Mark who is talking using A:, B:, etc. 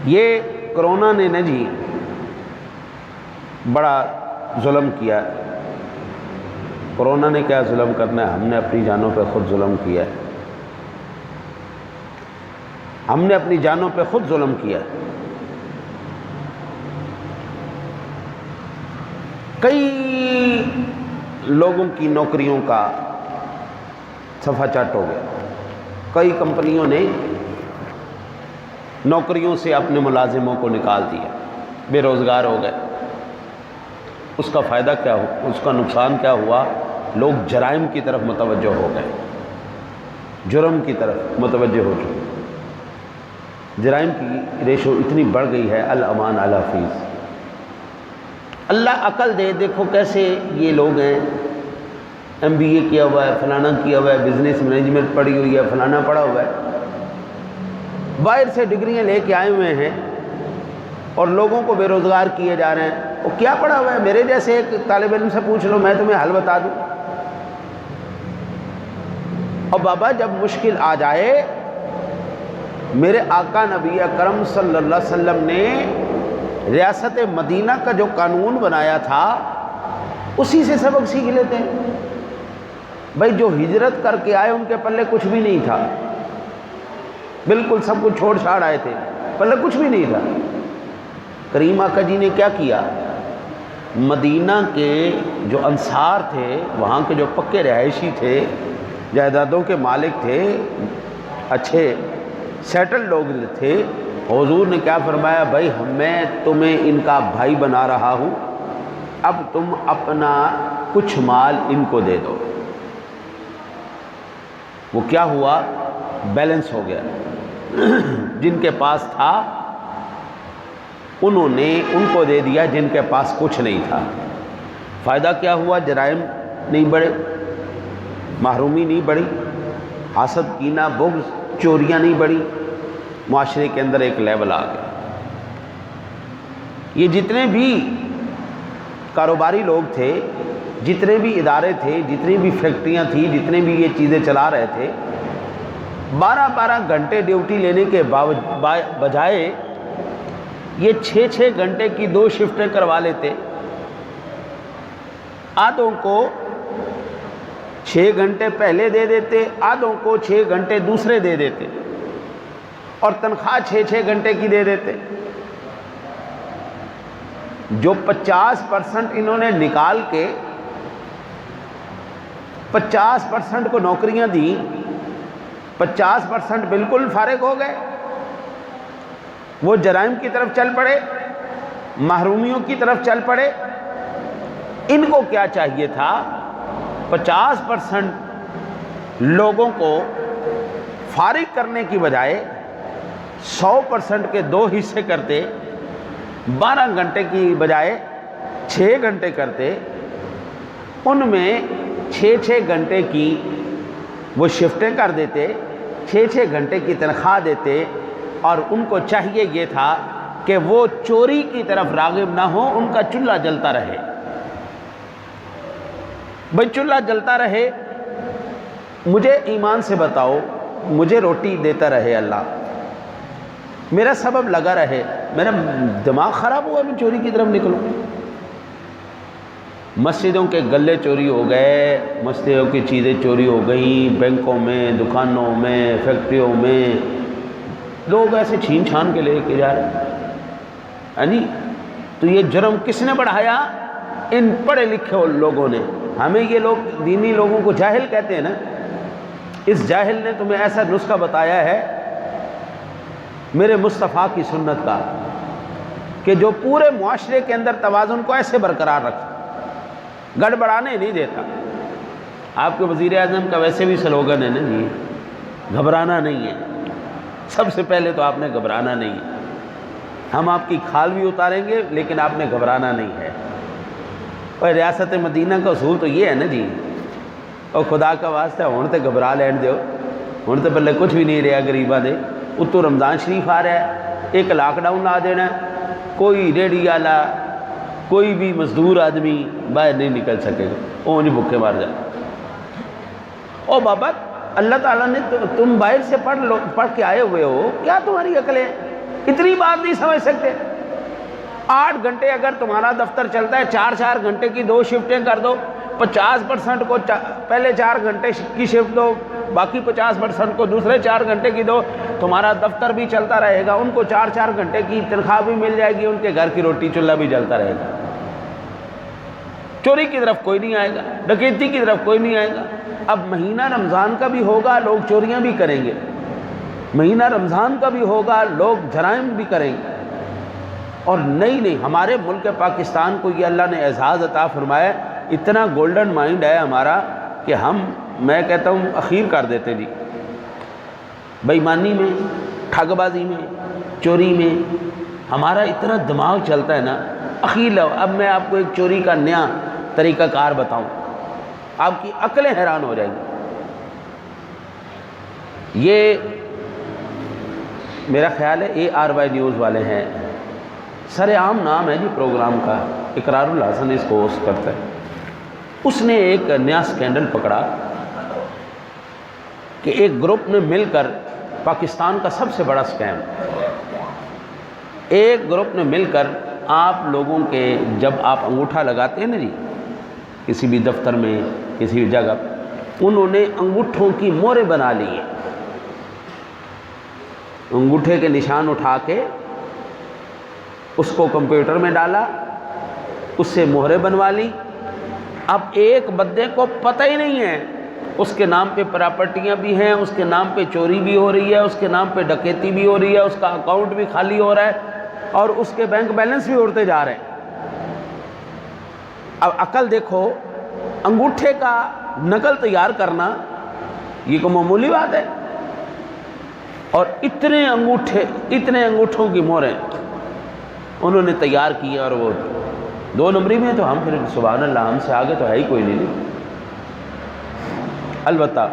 A: یہ کرونا نے نا جی بڑا ظلم کیا ہے۔ کرونا نے کیا ظلم کرنا ہے، ہم نے اپنی جانوں پہ خود ظلم کیا ہے۔ ہم نے اپنی جانوں پہ خود ظلم کیا ہے۔ کئی لوگوں کی نوکریوں کا صفحہ چٹ ہو گیا۔ کئی کمپنیوں نے نوکریوں سے اپنے ملازموں کو نکال دیا، بے روزگار ہو گئے۔ اس کا فائدہ کیا ہوا، اس کا نقصان کیا ہوا؟ لوگ جرائم کی طرف متوجہ ہو گئے، جرم کی طرف متوجہ ہو چکے۔ جرائم کی ریشو اتنی بڑھ گئی ہے، الامان علی فیس۔ اللہ عقل دے، دیکھو کیسے یہ لوگ ہیں، MBA کیا ہوا ہے، فلانا کیا ہوا ہے، بزنس مینجمنٹ پڑھی ہوئی ہے، فلانا پڑھا ہوا ہے، باہر سے ڈگریاں لے کے آئے ہوئے ہیں اور لوگوں کو بے روزگار کیے جا رہے ہیں۔ وہ کیا پڑھا ہوا ہے؟ میرے جیسے ایک طالب علم سے پوچھ لو، میں تمہیں حل بتا دوں۔ اور بابا جب مشکل آ جائے، میرے آقا نبی اکرم صلی اللہ علیہ وسلم نے ریاست مدینہ کا جو قانون بنایا تھا اسی سے سبق سیکھ لیتے ہیں۔ بھائی جو ہجرت کر کے آئے ان کے پلے کچھ بھی نہیں تھا، بالکل سب کچھ چھوڑ چھاڑ آئے تھے، پلے کچھ بھی نہیں تھا۔ کریم آقا جی نے کیا کیا؟ مدینہ کے جو انصار تھے، وہاں کے جو پکے رہائشی تھے، جائیدادوں کے مالک تھے، اچھے سیٹل لوگ تھے، حضور نے کیا فرمایا؟ بھائی میں تمہیں ان کا بھائی بنا رہا ہوں، اب تم اپنا کچھ مال ان کو دے دو۔ وہ کیا ہوا؟ بیلنس ہو گیا۔ جن کے پاس تھا انہوں نے ان کو دے دیا، جن کے پاس کچھ نہیں تھا۔ فائدہ کیا ہوا؟ جرائم نہیں بڑھے، محرومی نہیں بڑھی، حسد کینہ بغض چوریاں نہیں بڑھی، معاشرے کے اندر ایک لیول آ گیا۔ یہ جتنے بھی کاروباری لوگ تھے، جتنے بھی ادارے تھے، جتنی بھی فیکٹریاں تھیں، جتنے بھی یہ چیزیں چلا رہے تھے، 12 گھنٹے ڈیوٹی لینے کے بجائے یہ 6 گھنٹے کی 2 شفٹیں کروا لیتے۔ آدھوں کو 6 گھنٹے پہلے دے دیتے، آدھوں کو 6 گھنٹے دوسرے دے دیتے، اور تنخواہ 6 گھنٹے کی دے دیتے۔ جو 50% انہوں نے نکال کے 50% کو نوکریاں دیں، 50% بالکل فارغ ہو گئے، وہ جرائم کی طرف چل پڑے، محرومیوں کی طرف چل پڑے۔ ان کو کیا چاہیے تھا؟ 50% لوگوں کو فارغ کرنے کی بجائے 100% کے 2 حصے کرتے، 12 گھنٹے کی بجائے 6 گھنٹے کرتے، ان میں 6 گھنٹے کی وہ شفٹیں کر دیتے، 6 گھنٹے کی تنخواہ دیتے، اور ان کو چاہیے یہ تھا کہ وہ چوری کی طرف راغب نہ ہو، ان کا چولہا جلتا رہے۔ بھئی چولہا جلتا رہے، مجھے ایمان سے بتاؤ، مجھے روٹی دیتا رہے اللہ، میرا سبب لگا رہے، میرا دماغ خراب ہوا میں چوری کی طرف نکلوں؟ مسجدوں کے گلے چوری ہو گئے، مسجدوں کی چیزیں چوری ہو گئیں، بینکوں میں، دکانوں میں، فیکٹریوں میں لوگ ایسے چھین چھان کے لے کے جا رہے ہیں۔ تو یہ جرم کس نے بڑھایا؟ ان پڑھے لکھے لوگوں نے۔ ہمیں یہ لوگ دینی لوگوں کو جاہل کہتے ہیں نا، اس جاہل نے تمہیں ایسا نسخہ بتایا ہے میرے مصطفیٰ کی سنت کا کہ جو پورے معاشرے کے اندر توازن کو ایسے برقرار رکھتا، گڑبڑانے نہیں دیتا۔ آپ کے وزیر اعظم کا ویسے بھی سلوگن ہے نا جی، گھبرانا نہیں ہے۔ سب سے پہلے تو آپ نے گھبرانا نہیں ہے، ہم آپ کی کھال بھی اتاریں گے لیکن آپ نے گھبرانا نہیں ہے۔ اور ریاست مدینہ کا اصول تو یہ ہے نا جی، اور خدا کا واسطہ ہوں تے گھبرا لین دیو، ہوں تے پہلے کچھ بھی نہیں رہا غریباں دے۔ اتو رمضان شریف آ رہا ہے، ایک لاک ڈاؤن لا دینا ہے، کوئی ریڑھی والا، کوئی بھی مزدور آدمی باہر نہیں نکل سکے گا، وہ نہیں بھوکے مار جائے۔ او بابا اللہ تعالیٰ نے تم باہر سے پڑھ کے آئے ہوئے ہو، کیا تمہاری عقلیں؟ اتنی بات نہیں سمجھ سکتے؟ 8 گھنٹے اگر تمہارا دفتر چلتا ہے، 4 گھنٹے کی 2 شفٹیں کر دو، 50% کو پہلے 4 گھنٹے کی شفٹ دو، باقی 50% کو دوسرے 4 گھنٹے کی دو، تمہارا دفتر بھی چلتا رہے گا، ان کو 4 گھنٹے کی تنخواہ بھی مل جائے گی، ان کے گھر کی روٹی چولہا بھی جلتا رہے گا۔ چوری کی طرف کوئی نہیں آئے گا، ڈکیتی کی طرف کوئی نہیں آئے گا۔ اب مہینہ رمضان کا بھی ہوگا، لوگ چوریاں بھی کریں گے، مہینہ رمضان کا بھی ہوگا، لوگ جرائم بھی کریں گے۔ اور نہیں ہمارے ملک پاکستان کو یہ اللہ نے اعزاز عطا فرمایا، اتنا گولڈن مائنڈ ہے ہمارا کہ میں کہتا ہوں اخیر کر دیتے جی، بے ایمانی میں، ٹھگ بازی میں، چوری میں ہمارا اتنا دماغ چلتا ہے نا۔ اخیر لو، اب میں آپ کو ایک چوری کا نیا طریقہ کار بتاؤں، آپ کی عقلیں حیران ہو جائیں گی۔ یہ میرا خیال ہے ARY نیوز والے ہیں، سر عام نام ہے جی پروگرام کا، اقرار الحسن اس کو ہوسٹ کرتا ہے۔ اس نے ایک نیا سکینڈل پکڑا کہ ایک گروپ نے مل کر پاکستان کا سب سے بڑا سکیم، ایک گروپ نے مل کر آپ لوگوں کے جب آپ انگوٹھا لگاتے ہیں نا جی کسی بھی دفتر میں کسی بھی جگہ، انہوں نے انگوٹھوں کی مہریں بنا لی ہیں، انگوٹھے کے نشان اٹھا کے اس کو کمپیوٹر میں ڈالا، اس سے مہریں بنوا لی۔ اب ایک بندے کو پتہ ہی نہیں ہے، اس کے نام پہ پراپرٹیاں بھی ہیں، اس کے نام پہ چوری بھی ہو رہی ہے، اس کے نام پہ ڈکیتی بھی ہو رہی ہے، اس کا اکاؤنٹ بھی خالی ہو رہا ہے اور اس کے بینک بیلنس بھی اڑتے جا رہے ہیں۔ اب عقل دیکھو، انگوٹھے کا نقل تیار کرنا یہ کوئی معمولی بات ہے؟ اور اتنے انگوٹھوں کی مہریں انہوں نے تیار کی، اور وہ 2 نمبری میں، تو ہم پھر سبحان اللہ، ہم سے آگے تو ہے ہی کوئی نہیں۔ البتہ